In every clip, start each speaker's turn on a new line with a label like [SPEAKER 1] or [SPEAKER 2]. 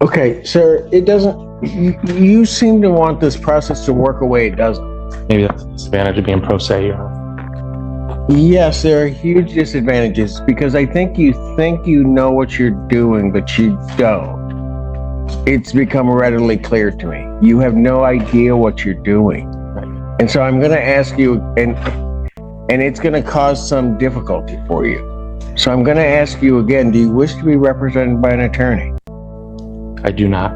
[SPEAKER 1] Okay, sir, it doesn't, you seem to want this process to work away. It doesn't.
[SPEAKER 2] Maybe that's the disadvantage of being pro se, Your Honor.
[SPEAKER 1] Yes, there are huge disadvantages because I think you know what you're doing, but you don't. It's become readily clear to me. You have no idea what you're doing.
[SPEAKER 2] Right.
[SPEAKER 1] And so I'm going to ask you, and it's going to cause some difficulty for you. So I'm going to ask you again, do you wish to be represented by an attorney?
[SPEAKER 2] I do not.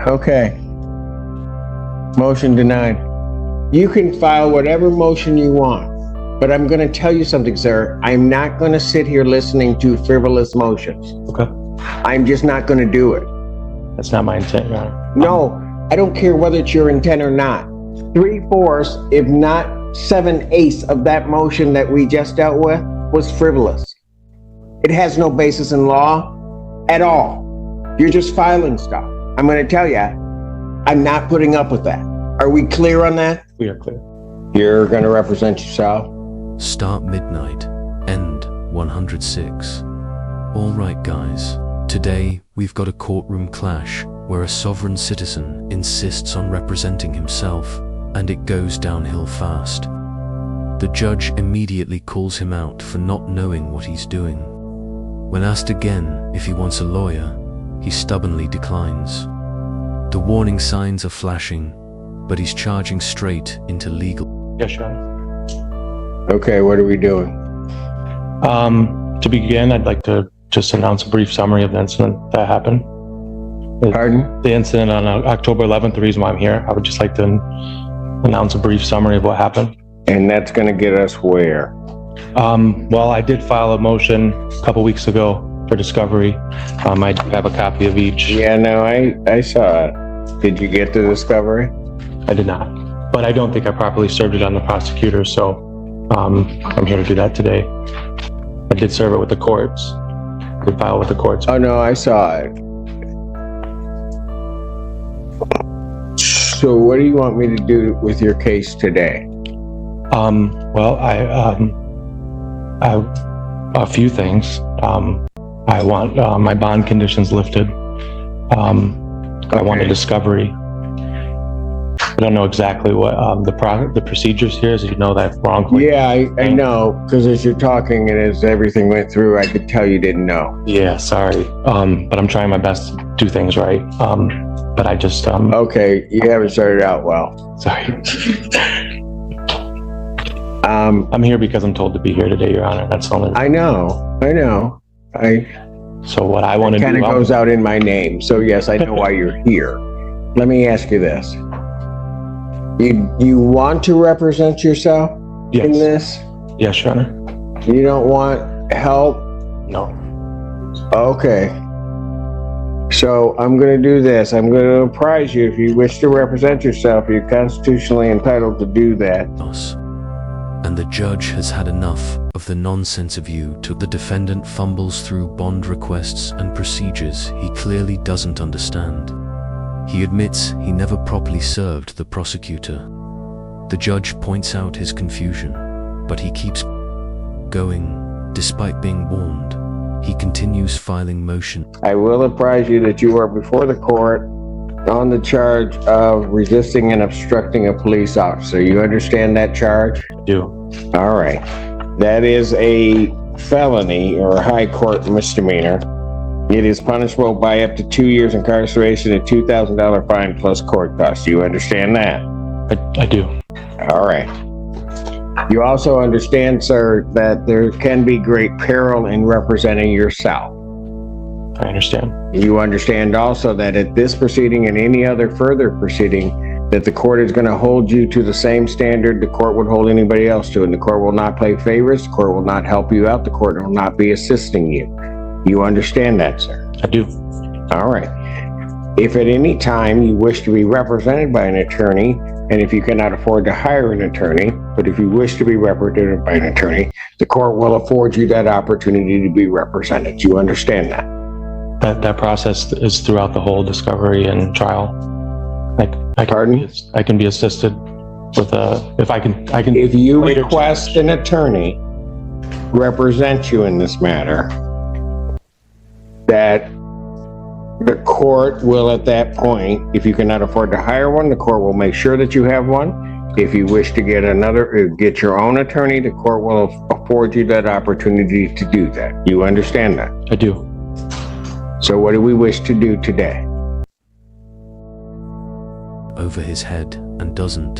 [SPEAKER 1] Okay. Motion denied. You can file whatever motion you want, but I'm going to tell you something, sir. I'm not going to sit here listening to frivolous motions.
[SPEAKER 2] Okay.
[SPEAKER 1] I'm just not going to do it.
[SPEAKER 2] That's not my intent, Your Honor.
[SPEAKER 1] No, I don't care whether it's your intent or not. 3/4, if not 7/8 of that motion that we just dealt with was frivolous. It has no basis in law at all. You're just filing stuff. I'm going to tell you, I'm not putting up with that. Are we clear on that?
[SPEAKER 2] We are clear.
[SPEAKER 1] You're going to represent yourself?
[SPEAKER 3] Start midnight, end 106. All right, guys. Today, we've got a courtroom clash where a sovereign citizen insists on representing himself, and it goes downhill fast. The judge immediately calls him out for not knowing what he's doing. When asked again if he wants a lawyer, he stubbornly declines. The warning signs are flashing, but he's charging straight into legal.
[SPEAKER 2] Yes, Your Honor.
[SPEAKER 1] Okay, what are we doing?
[SPEAKER 2] To begin, I'd like to just announce a brief summary of the incident that happened.
[SPEAKER 1] Pardon?
[SPEAKER 2] The incident on October 11th, the reason why I'm here, I would just like to announce a brief summary of what happened.
[SPEAKER 1] And that's going to get us where?
[SPEAKER 2] Well, I did file a motion a couple weeks ago for discovery. I do have a copy of each.
[SPEAKER 1] Yeah, no, I saw it. Did you get the discovery?
[SPEAKER 2] I did not, but I don't think I properly served it on the prosecutor, so I'm here to do that today. I did serve it with the courts. I did file with the courts.
[SPEAKER 1] Oh, no, I saw it. So what do you want me to do with your case today?
[SPEAKER 2] Well, a few things. I want my bond conditions lifted. I want a discovery. I don't know exactly what the procedures here is. You know that wrongly.
[SPEAKER 1] Yeah, I know, because as you're talking and as everything went through, I could tell you didn't know.
[SPEAKER 2] Yeah, sorry. But I'm trying my best to do things right. But I just
[SPEAKER 1] Okay, you haven't started out well.
[SPEAKER 2] sorry. I'm here because I'm told to be here today, Your Honor. That's the only.
[SPEAKER 1] I know.
[SPEAKER 2] So what I want to do
[SPEAKER 1] kind of goes out in my name. So yes, I know why you're here. Let me ask you this. You want to represent yourself in this?
[SPEAKER 2] Yes, Your Honor.
[SPEAKER 1] You don't want help?
[SPEAKER 2] No.
[SPEAKER 1] Okay. So I'm going to do this. I'm going to apprise you if you wish to represent yourself, you're constitutionally entitled to do that.
[SPEAKER 3] And the judge has had enough of the nonsense of you till the defendant fumbles through bond requests and procedures he clearly doesn't understand. He admits he never properly served the prosecutor. The judge points out his confusion, but he keeps going despite being warned. He continues filing motion.
[SPEAKER 1] I will apprise you that you are before the court on the charge of resisting and obstructing a police officer. You understand that charge?
[SPEAKER 2] I do.
[SPEAKER 1] All right. That is a felony or a high court misdemeanor. It is punishable by up to 2 years incarceration and $2,000 fine plus court costs. You understand that?
[SPEAKER 2] I do.
[SPEAKER 1] All right. You also understand, sir, that there can be great peril in representing yourself.
[SPEAKER 2] I understand.
[SPEAKER 1] You understand also that at this proceeding and any other further proceeding, that the court is going to hold you to the same standard the court would hold anybody else to, and the court will not play favorites, the court will not help you out, the court will not be assisting you. You understand that, sir?
[SPEAKER 2] I do.
[SPEAKER 1] All right. If at any time you wish to be represented by an attorney, and if you cannot afford to hire an attorney, but if you wish to be represented by an attorney, the court will afford you that opportunity to be represented. You understand that?
[SPEAKER 2] That process is throughout the whole discovery and trial.
[SPEAKER 1] Pardon?
[SPEAKER 2] I can be assisted with if I can.
[SPEAKER 1] If you request an attorney represent you in this matter, that The court will, at that point, if you cannot afford to hire one, the court will make sure that you have one. If you wish to get your own attorney, the court will afford you that opportunity to do that. You understand that?
[SPEAKER 2] I do.
[SPEAKER 1] So what do we wish to do today?
[SPEAKER 3] Over his head and doesn't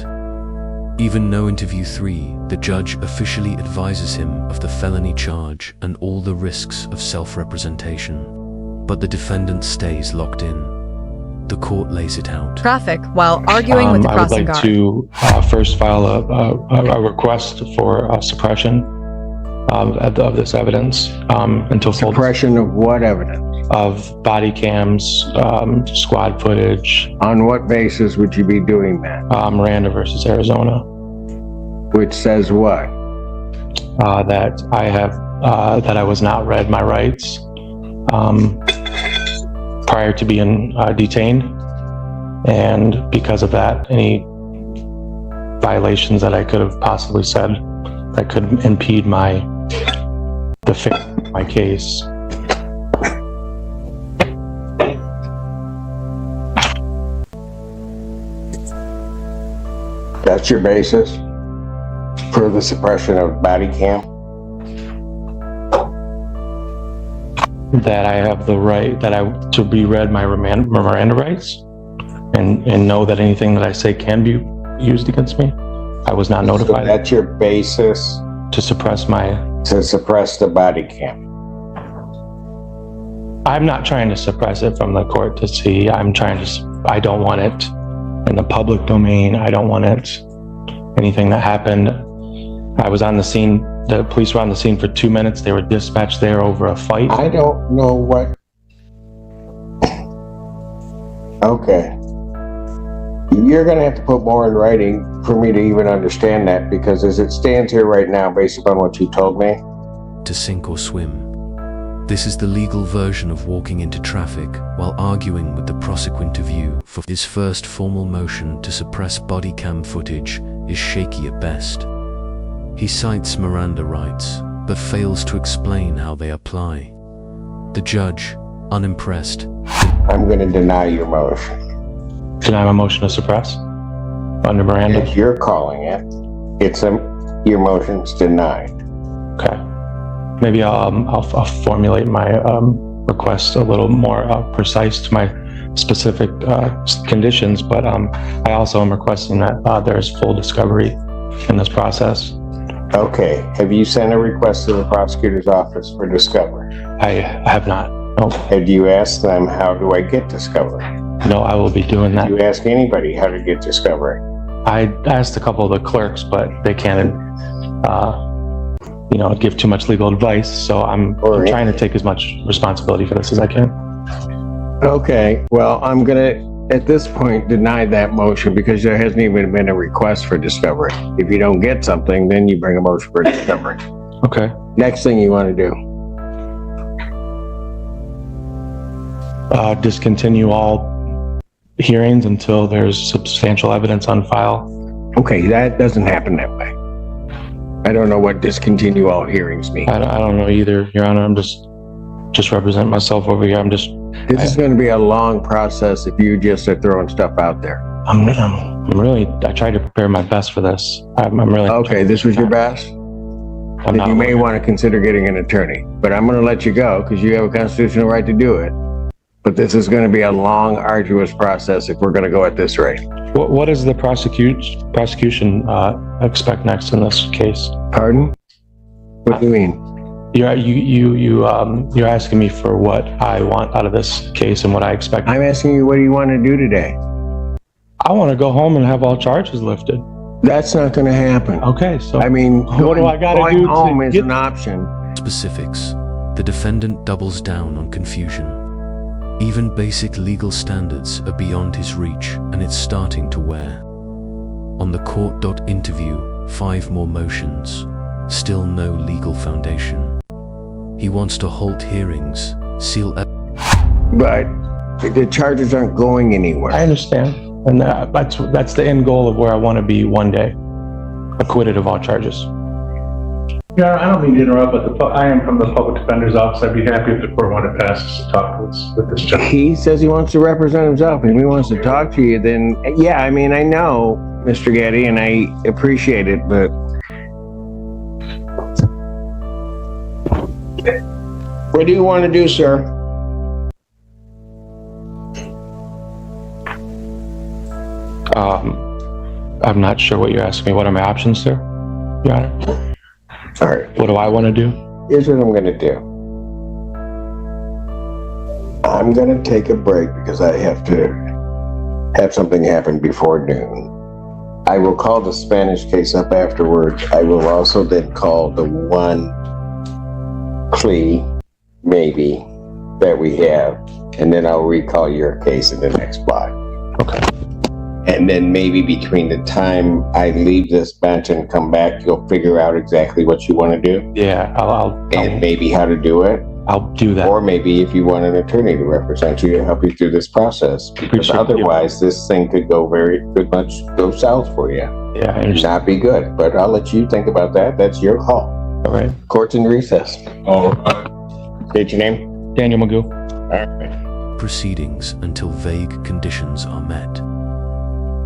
[SPEAKER 3] even know interview 3, the judge officially advises him of the felony charge and all the risks of self-representation. But the defendant stays locked in. The court lays it out.
[SPEAKER 4] Traffic while arguing with the
[SPEAKER 2] I would
[SPEAKER 4] crossing
[SPEAKER 2] like
[SPEAKER 4] guard.
[SPEAKER 2] to first file a request for suppression of this evidence until full
[SPEAKER 1] Suppression of what evidence?
[SPEAKER 2] of body cams, squad footage,
[SPEAKER 1] On what basis would you be doing that?
[SPEAKER 2] Miranda versus Arizona,
[SPEAKER 1] Which says what?
[SPEAKER 2] that I was not read my rights prior to being detained, and because of that, any violations that I could have possibly said that could impede my case.
[SPEAKER 1] That's your basis for the suppression of body cam?
[SPEAKER 2] That I have the right to be read my Miranda rights and know that anything that I say can be used against me. I was not
[SPEAKER 1] So
[SPEAKER 2] notified
[SPEAKER 1] that's your basis
[SPEAKER 2] to suppress
[SPEAKER 1] the body cam?
[SPEAKER 2] I'm not trying to suppress it from the court to see. I don't want it in the public domain. I don't want it, anything that happened. I was on the scene. The police were on the scene for 2 minutes. They were dispatched there over a fight.
[SPEAKER 1] I don't know what... Okay. You're gonna have to put more in writing for me to even understand that, because as it stands here right now, based upon what you told me,
[SPEAKER 3] To sink or swim. This is the legal version of walking into traffic while arguing with the prosecutor view. For his first formal motion to suppress body cam footage is shaky at best. He cites Miranda rights, but fails to explain how they apply. The judge, unimpressed,
[SPEAKER 1] I'm gonna deny your motion.
[SPEAKER 2] Deny my motion to suppress under Miranda.
[SPEAKER 1] If you're calling it, your motion's denied.
[SPEAKER 2] Okay. Maybe I'll formulate my request a little more precise to my specific conditions, but I also am requesting that there is full discovery in this process.
[SPEAKER 1] Okay, have you sent a request to the prosecutor's office for discovery?
[SPEAKER 2] I have not. No,
[SPEAKER 1] Have you asked them, how do I get discovery?
[SPEAKER 2] no, I will be doing that.
[SPEAKER 1] You ask anybody how to get discovery?
[SPEAKER 2] I asked a couple of the clerks, but they can't, give too much legal advice. So I'm trying to take as much responsibility for this as I can.
[SPEAKER 1] Okay, well, I'm gonna, at this point, deny that motion because there hasn't even been a request for discovery. If you don't get something, then you bring a motion for discovery.
[SPEAKER 2] Okay.
[SPEAKER 1] Next thing you want to do.
[SPEAKER 2] Discontinue all hearings until there's substantial evidence on file.
[SPEAKER 1] Okay, that doesn't happen that way. I don't know what discontinue all hearings mean.
[SPEAKER 2] I don't know either, Your Honor. I'm just representing myself over here.
[SPEAKER 1] This is going to be a long process if you just are throwing stuff out there.
[SPEAKER 2] I tried to prepare my best for this. I'm really
[SPEAKER 1] Okay, this was your best?
[SPEAKER 2] I'm
[SPEAKER 1] Then
[SPEAKER 2] not
[SPEAKER 1] you may want to consider getting an attorney, but I'm going to let you go because you have a constitutional right to do it. But this is going to be a long, arduous process if we're going to go at this rate.
[SPEAKER 2] What does the prosecution expect next in this case?
[SPEAKER 1] Pardon? What do you mean?
[SPEAKER 2] You're asking me for what I want out of this case and what I expect.
[SPEAKER 1] I'm asking you, what do you want to do today?
[SPEAKER 2] I want to go home and have all charges lifted.
[SPEAKER 1] That's not going to happen.
[SPEAKER 2] Okay, so
[SPEAKER 1] I mean,
[SPEAKER 2] what do I got to do
[SPEAKER 1] going home is
[SPEAKER 2] get...
[SPEAKER 1] an option.
[SPEAKER 3] Specifics. The defendant doubles down on confusion. Even basic legal standards are beyond his reach, and it's starting to wear. On the court.interview, 5 more motions. Still no legal foundation. He wants to halt hearings, seal
[SPEAKER 1] But the charges aren't going anywhere.
[SPEAKER 2] I understand, and that's the end goal of where I want to be one day, acquitted of all charges.
[SPEAKER 5] Yeah, I don't mean to interrupt, but I am from the Public Defender's Office. I'd be happy if the court wanted to pass to talk with this gentleman.
[SPEAKER 1] He says he wants to represent himself, and if he wants to talk to you, then yeah, I mean, I know, Mr. Getty, and I appreciate it, but what do you want to do, sir?
[SPEAKER 2] I'm not sure what you're asking me. What are my options, sir? Your Honor?
[SPEAKER 1] All right,
[SPEAKER 2] What do I want to do?
[SPEAKER 1] here's what I'm going to do. I'm going to take a break because I have to have something happen before noon. I will call the Spanish case up afterwards. I will also then call the one plea, maybe, that we have, and then I'll recall your case in the next block.
[SPEAKER 2] Okay.
[SPEAKER 1] And then maybe between the time I leave this bench and come back, you'll figure out exactly what you want to do
[SPEAKER 2] Yeah,
[SPEAKER 1] and maybe how to do it.
[SPEAKER 2] I'll do that.
[SPEAKER 1] Or maybe if you want an attorney to represent you to help you through this process, because
[SPEAKER 2] Appreciate you.
[SPEAKER 1] otherwise this thing could go much go south for you.
[SPEAKER 2] Yeah, I
[SPEAKER 1] It'd
[SPEAKER 2] understand.
[SPEAKER 1] not be good, but I'll let you think about that. That's your call.
[SPEAKER 2] All right.
[SPEAKER 1] Court's in recess. State your name.
[SPEAKER 2] Daniel Magoo.
[SPEAKER 1] All right.
[SPEAKER 3] Proceedings until vague conditions are met.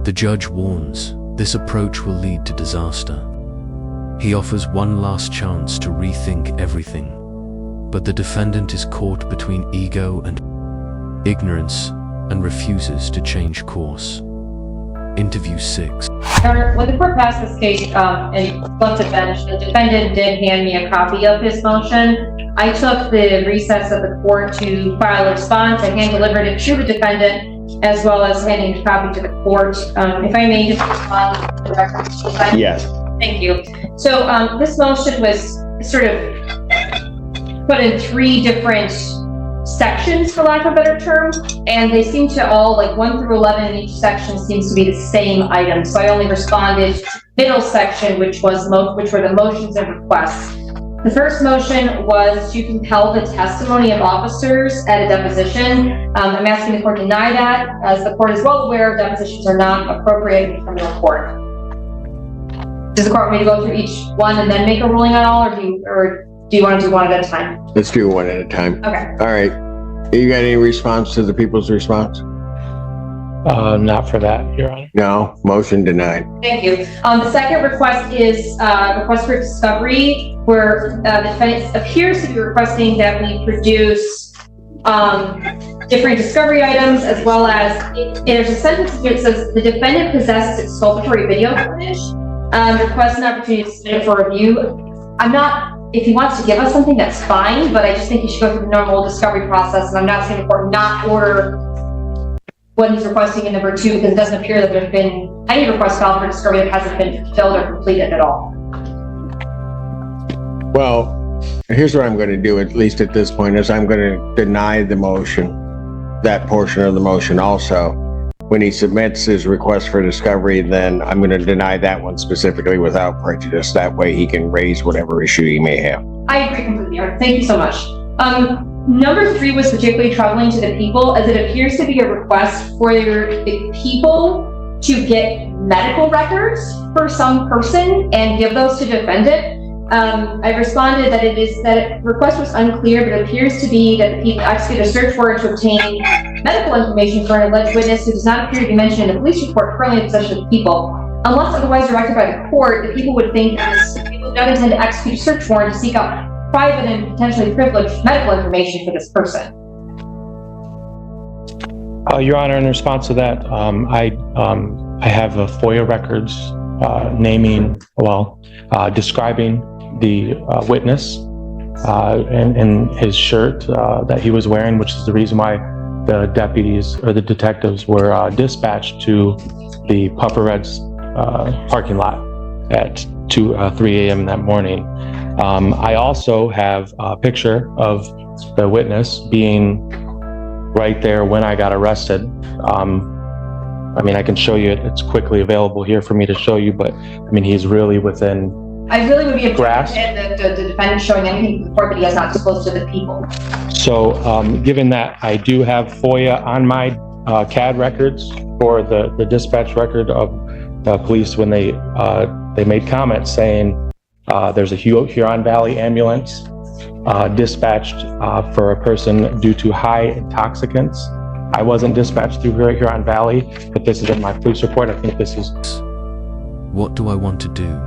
[SPEAKER 3] The judge warns this approach will lead to disaster. He offers one last chance to rethink everything, but the defendant is caught between ego and ignorance and refuses to change course. Interview 6.
[SPEAKER 6] Your Honor, when the court passed this case and left the bench, the defendant did hand me a copy of his motion. I took the recess of the court to file a response. I hand-delivered it to the defendant, as well as handing a copy to the court. If I may just respond to the record.
[SPEAKER 1] Yes.
[SPEAKER 6] Thank you. So this motion was sort of put in 3 different sections, for lack of a better term, and they seem to all, like 1 through 11 in each section seems to be the same item. So I only responded to the middle section, which were the motions and requests. The first motion was to compel the testimony of officers at a deposition. I'm asking the court to deny that. As the court is well aware, depositions are not appropriate in criminal court. Does the court want me to go through each one and then make a ruling on all, or do you want to do one at a time?
[SPEAKER 1] Let's do one at a time.
[SPEAKER 6] Okay.
[SPEAKER 1] All right. You got any response to the people's response?
[SPEAKER 2] Not for that, Your Honor.
[SPEAKER 1] No. Motion denied.
[SPEAKER 6] Thank you. The second request is request for discovery, where the defendant appears to be requesting that we produce different discovery items, as well as there's a sentence here that says the defendant possesses exculpatory video footage. Request an opportunity to submit it for review. If he wants to give us something, that's fine, but I just think he should go through the normal discovery process, and I'm not saying the court not order what he's requesting in number 2, because it doesn't appear that there's been any request filed for discovery that hasn't been fulfilled or completed at all.
[SPEAKER 1] Well, here's what I'm going to do, at least at this point, is I'm going to deny the motion, that portion of the motion also. When he submits his request for discovery, then I'm going to deny that one specifically without prejudice. That way he can raise whatever issue he may have.
[SPEAKER 6] I agree completely. Thank you so much. Number 3 was particularly troubling to the people, as it appears to be a request for the people to get medical records for some person and give those to defendant. I responded that request was unclear, but it appears to be that the people executed a search warrant to obtain medical information for an alleged witness who does not appear to be mentioned in the police report currently in possession of the people. Unless otherwise directed by the court, the people would think that the people do not intend to execute a search warrant to seek out private and potentially privileged medical information for this person.
[SPEAKER 2] Your Honor, in response to that, I have FOIA records describing the witness and his shirt that he was wearing, which is the reason why the deputies or the detectives were dispatched to the Puffer Reds parking lot at 3 a.m. that morning. I also have a picture of the witness being right there when I got arrested. I can show you it. It's quickly available here for me to show you, but he's really within
[SPEAKER 6] I really would be
[SPEAKER 2] grasp.
[SPEAKER 6] objecting to the defendant showing anything to the court that he has not disclosed to the people.
[SPEAKER 2] So, given that I do have FOIA on my CAD records for the dispatch record of the police when they made comments saying There's a Huron Valley ambulance dispatched for a person due to high intoxicants. I wasn't dispatched through Huron Valley, but this is in my police report. I think this is...
[SPEAKER 3] What do I want to do?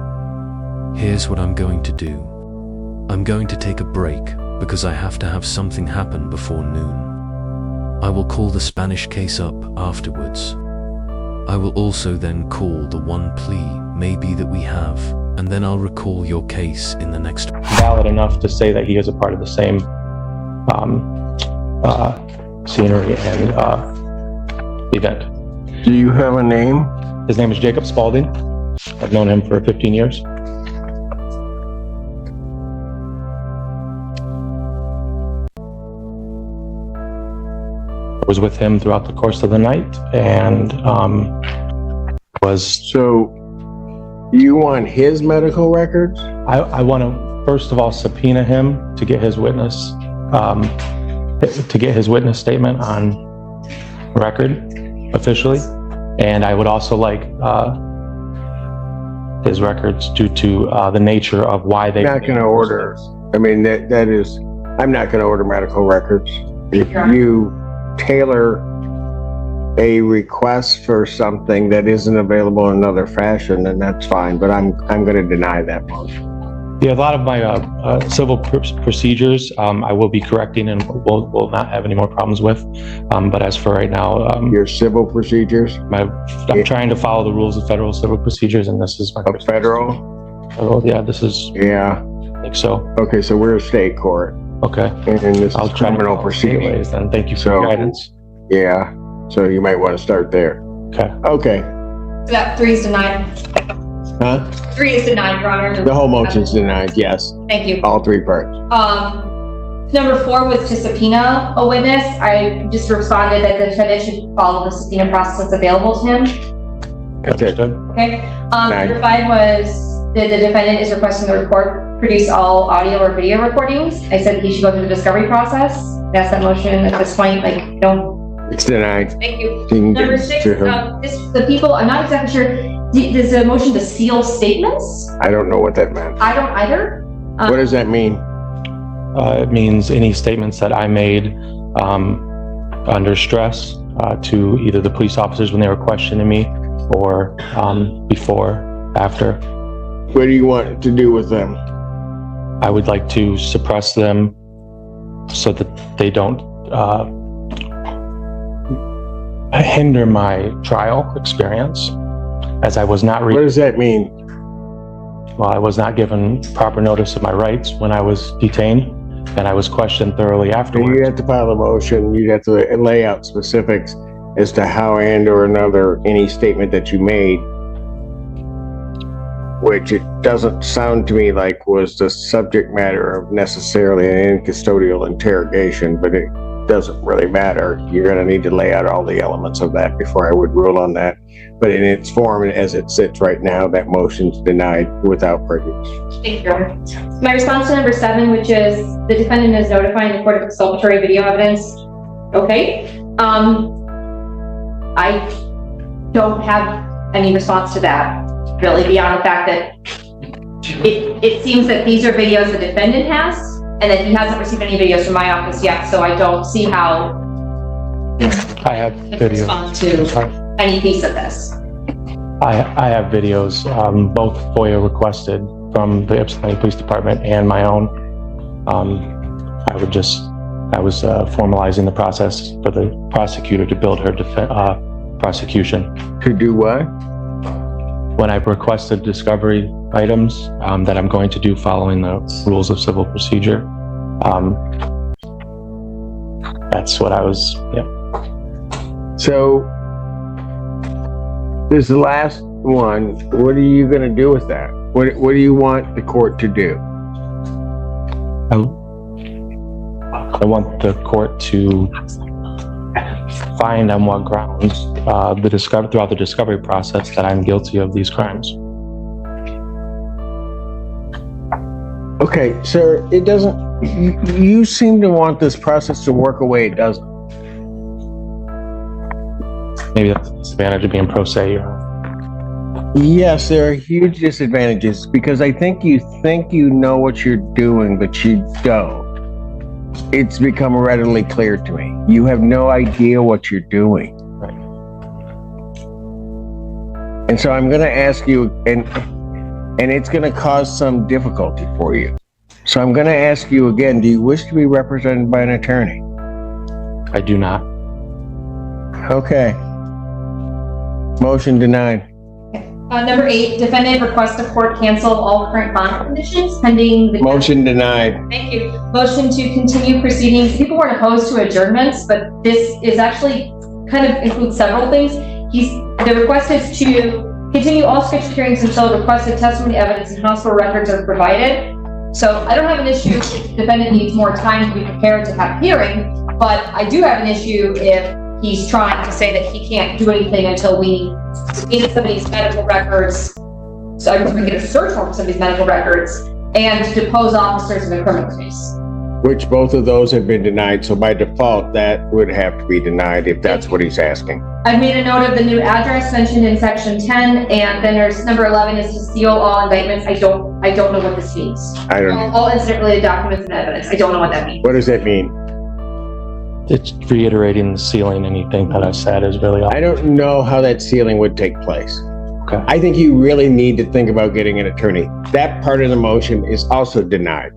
[SPEAKER 3] Here's what I'm going to do. I'm going to take a break because I have to have something happen before noon. I will call the Spanish case up afterwards. I will also then call the one plea maybe that we have, and then I'll recall your case in the next...
[SPEAKER 2] valid enough to say that he is a part of the same scenery and event.
[SPEAKER 1] Do you have a name?
[SPEAKER 2] His name is Jacob Spalding. I've known him for 15 years. I was with him throughout the course of the night and was...
[SPEAKER 1] So you want his medical records?
[SPEAKER 2] I want to, first of all, subpoena him to get his witness statement on record officially. And I would also like his records due to the nature of why they...
[SPEAKER 1] I'm not going to order. I mean, that is, I'm not going to order medical records. If you tailor a request for something that isn't available in another fashion, then that's fine. But I'm going to deny that motion.
[SPEAKER 2] Yeah, a lot of my civil procedures I will be correcting and will not have any more problems with. But as for right now,
[SPEAKER 1] Your civil procedures?
[SPEAKER 2] I'm trying to follow the rules of federal civil procedures, and this is my
[SPEAKER 1] Of federal?
[SPEAKER 2] Yeah, this is,
[SPEAKER 1] Yeah.
[SPEAKER 2] I think so.
[SPEAKER 1] Okay, so we're a state court,
[SPEAKER 2] Okay.
[SPEAKER 1] and this
[SPEAKER 2] I'll
[SPEAKER 1] is
[SPEAKER 2] try to
[SPEAKER 1] criminal
[SPEAKER 2] follow
[SPEAKER 1] proceedings.
[SPEAKER 2] anyways, then thank you for
[SPEAKER 1] So-
[SPEAKER 2] your guidance.
[SPEAKER 1] Yeah, so you might want to start there.
[SPEAKER 2] Okay.
[SPEAKER 1] Okay,
[SPEAKER 6] So that 3 is denied.
[SPEAKER 1] huh?
[SPEAKER 6] 3 is denied, Your Honor.
[SPEAKER 1] The whole motion's denied, yes,
[SPEAKER 6] Thank you.
[SPEAKER 1] all three parts.
[SPEAKER 6] Number 4 was to subpoena a witness. I just responded that the defendant should follow the subpoena process that's available to him.
[SPEAKER 1] That's it.
[SPEAKER 2] Understood.
[SPEAKER 6] Okay. Number 5 was that the defendant is requesting the report produce all audio or video recordings. I said he should go through the discovery process. That's that motion at this point. Like, don't.
[SPEAKER 1] It's denied.
[SPEAKER 6] Thank you.
[SPEAKER 1] You can
[SPEAKER 6] Number
[SPEAKER 1] get
[SPEAKER 6] 6,
[SPEAKER 1] to him.
[SPEAKER 6] the people, I'm not exactly sure. There's a motion to seal statements.
[SPEAKER 1] I don't know what that meant.
[SPEAKER 6] I don't either.
[SPEAKER 1] What does that mean?
[SPEAKER 2] It means any statements that I made under stress to either the police officers when they were questioning me or before, after.
[SPEAKER 1] What do you want to do with them?
[SPEAKER 2] I would like to suppress them so that they don't hinder my trial experience, as I was not
[SPEAKER 1] What does that mean?
[SPEAKER 2] I was not given proper notice of my rights when I was detained, and I was questioned thoroughly
[SPEAKER 1] You
[SPEAKER 2] afterwards.
[SPEAKER 1] have to file a motion, you'd have to lay out specifics as to how and or another, any statement that you made, which it doesn't sound to me like was the subject matter of necessarily an in-custodial interrogation, but it doesn't really matter. You're gonna need to lay out all the elements of that before I would rule on that. But in its form, as it sits right now, that motion's denied without prejudice.
[SPEAKER 6] Thank you, Your Honor. My response to number 7, which is the defendant is notifying the court of exculpatory video evidence. Okay. I don't have any response to that, really, beyond the fact that it seems that these are videos the defendant has, and that he hasn't received any videos from my office yet, so I don't see how
[SPEAKER 2] I have
[SPEAKER 6] to
[SPEAKER 2] videos.
[SPEAKER 6] respond to
[SPEAKER 2] Sorry.
[SPEAKER 6] any piece of this.
[SPEAKER 2] I have videos, both FOIA requested from the Ypsilanti Police Department and my own. I was formalizing the process for the prosecutor to build her prosecution.
[SPEAKER 1] To do what?
[SPEAKER 2] When I requested discovery items that I'm going to do following the rules of civil procedure, that's what I was, yeah.
[SPEAKER 1] So, this last one, what are you gonna do with that? What do you want the court to do?
[SPEAKER 2] I want the court to find on what grounds throughout the discovery process that I'm guilty of these crimes.
[SPEAKER 1] Okay, sir, it doesn't, you seem to want this process to work away, it doesn't.
[SPEAKER 2] Maybe that's the disadvantage of being pro se.
[SPEAKER 1] Yes, there are huge disadvantages because I think you know what you're doing, but you don't. It's become readily clear to me. You have no idea what you're doing.
[SPEAKER 2] Right.
[SPEAKER 1] And so I'm going to ask you, and it's going to cause some difficulty for you. So I'm going to ask you again, do you wish to be represented by an attorney?
[SPEAKER 2] I do not.
[SPEAKER 1] Okay. Motion denied.
[SPEAKER 6] Number 8, defendant requests the court cancel all current bond conditions pending the.
[SPEAKER 1] Motion denied.
[SPEAKER 6] Thank you. Motion to continue proceedings. People weren't opposed to adjournments, but this is actually kind of includes several things. The request is to continue all scheduled hearings until requested testimony, evidence, and hospital records are provided. So I don't have an issue if the defendant needs more time to be prepared to have a hearing, but I do have an issue if he's trying to say that he can't do anything until we get somebody's medical records. So I'm going to get a search warrant for somebody's medical records and depose officers in a criminal case.
[SPEAKER 1] Which both of those have been denied. So by default, that would have to be denied if that's what he's asking.
[SPEAKER 6] I've made a note of the new address mentioned in section 10, and then there's number 11 is to seal all indictments. I don't know what this means.
[SPEAKER 1] I don't.
[SPEAKER 6] All incident related documents and evidence. I don't know what that means.
[SPEAKER 1] What does that mean?
[SPEAKER 2] It's reiterating the sealing. Anything that I said is really all.
[SPEAKER 1] I don't know how that sealing would take place.
[SPEAKER 2] Okay.
[SPEAKER 1] I think you really need to think about getting an attorney. That part of the motion is also denied.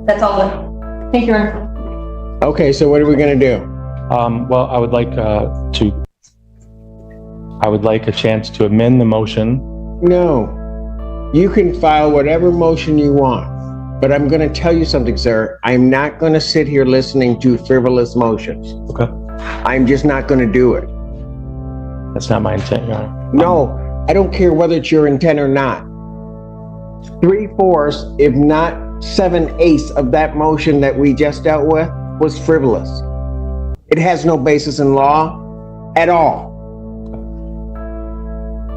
[SPEAKER 6] That's all. Thank you, Aaron.
[SPEAKER 1] Okay, so what are we going to do?
[SPEAKER 2] Well, I would like a chance to amend the motion.
[SPEAKER 1] No. You can file whatever motion you want. But I'm going to tell you something, sir. I'm not going to sit here listening to frivolous motions.
[SPEAKER 2] Okay.
[SPEAKER 1] I'm just not going to do it.
[SPEAKER 2] That's not my intent, Your Honor.
[SPEAKER 1] No, I don't care whether it's your intent or not. 3/4, if not 7/8 of that motion that we just dealt with was frivolous. It has no basis in law at all.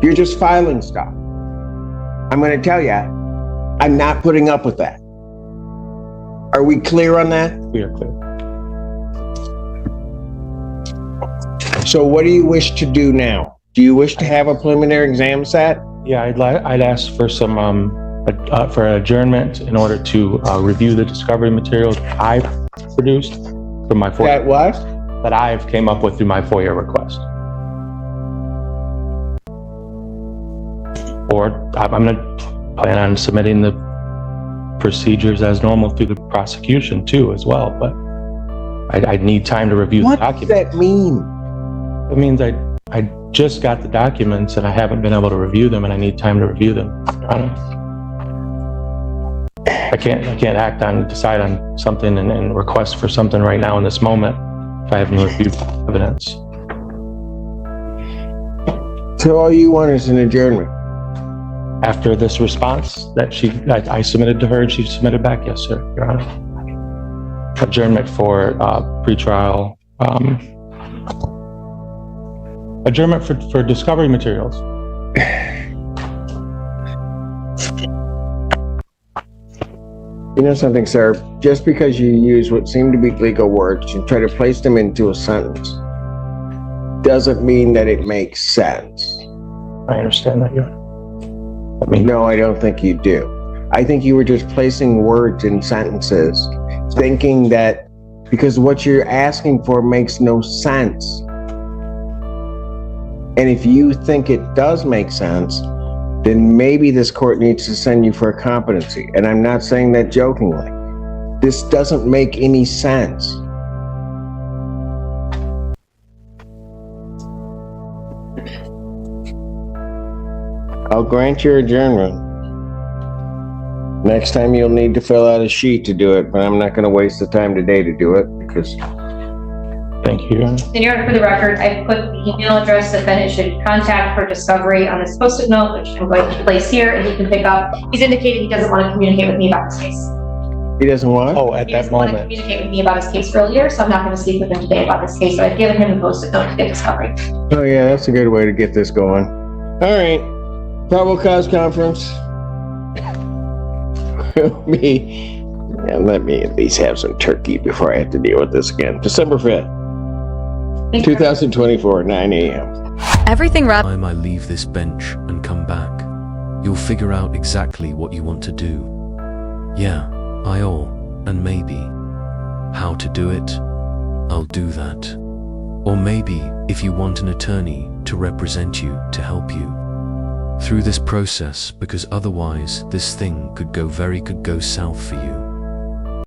[SPEAKER 1] You're just filing stuff. I'm going to tell you, I'm not putting up with that. Are we clear on that?
[SPEAKER 2] We are clear.
[SPEAKER 1] So what do you wish to do now? Do you wish to have a preliminary exam set?
[SPEAKER 2] Yeah, I'd ask for some for adjournment in order to review the discovery materials I've produced from my FOIA.
[SPEAKER 1] That what?
[SPEAKER 2] That I've came up with through my FOIA request. Or I'm going to plan on submitting the procedures as normal through the prosecution too as well, but I need time to review the
[SPEAKER 1] What does
[SPEAKER 2] documents.
[SPEAKER 1] that mean?
[SPEAKER 2] It means I just got the documents and I haven't been able to review them and I need time to review them. I can't decide on something and request for something right now in this moment if I haven't reviewed evidence.
[SPEAKER 1] So all you want is an adjournment?
[SPEAKER 2] After this response that I submitted to her and she submitted back, yes, sir, Your Honor. Adjournment for pretrial, adjournment for discovery materials.
[SPEAKER 1] You know something, sir? Just because you use what seem to be legal words and try to place them into a sentence doesn't mean that it makes sense.
[SPEAKER 2] I understand that, Your Honor.
[SPEAKER 1] No, I don't think you do. I think you were just placing words in sentences, thinking that because what you're asking for makes no sense. And if you think it does make sense, then maybe this court needs to send you for a competency. And I'm not saying that jokingly. This doesn't make any sense. I'll grant your adjournment. Next time you'll need to fill out a sheet to do it, but I'm not going to waste the time today to do it because...
[SPEAKER 2] Thank you, Your Honor.
[SPEAKER 6] And Your Honor, for the record, I put the email address that defendant should contact for discovery on this post-it note, which I'm going to place here, and he can pick up. He's indicated he doesn't want to communicate with me about this case.
[SPEAKER 1] He doesn't want?
[SPEAKER 2] Oh, at
[SPEAKER 6] He
[SPEAKER 2] that
[SPEAKER 6] doesn't want to
[SPEAKER 2] moment.
[SPEAKER 6] communicate with me about his case earlier, so I'm not going to speak with him today about this case, but I've given him the post-it note to get discovery.
[SPEAKER 1] Oh yeah, that's a good way to get this going. All right, probable cause conference. Let me at least have some turkey before I have to deal with this again. December 5th,
[SPEAKER 6] Thank you.
[SPEAKER 1] 2024, 9 a.m.
[SPEAKER 4] Everything rather
[SPEAKER 3] time I leave this bench and come back, you'll figure out exactly what you want to do. Yeah, and maybe how to do it, I'll do that. Or maybe if you want an attorney to represent you to help you through this process, because otherwise this thing could go south for you.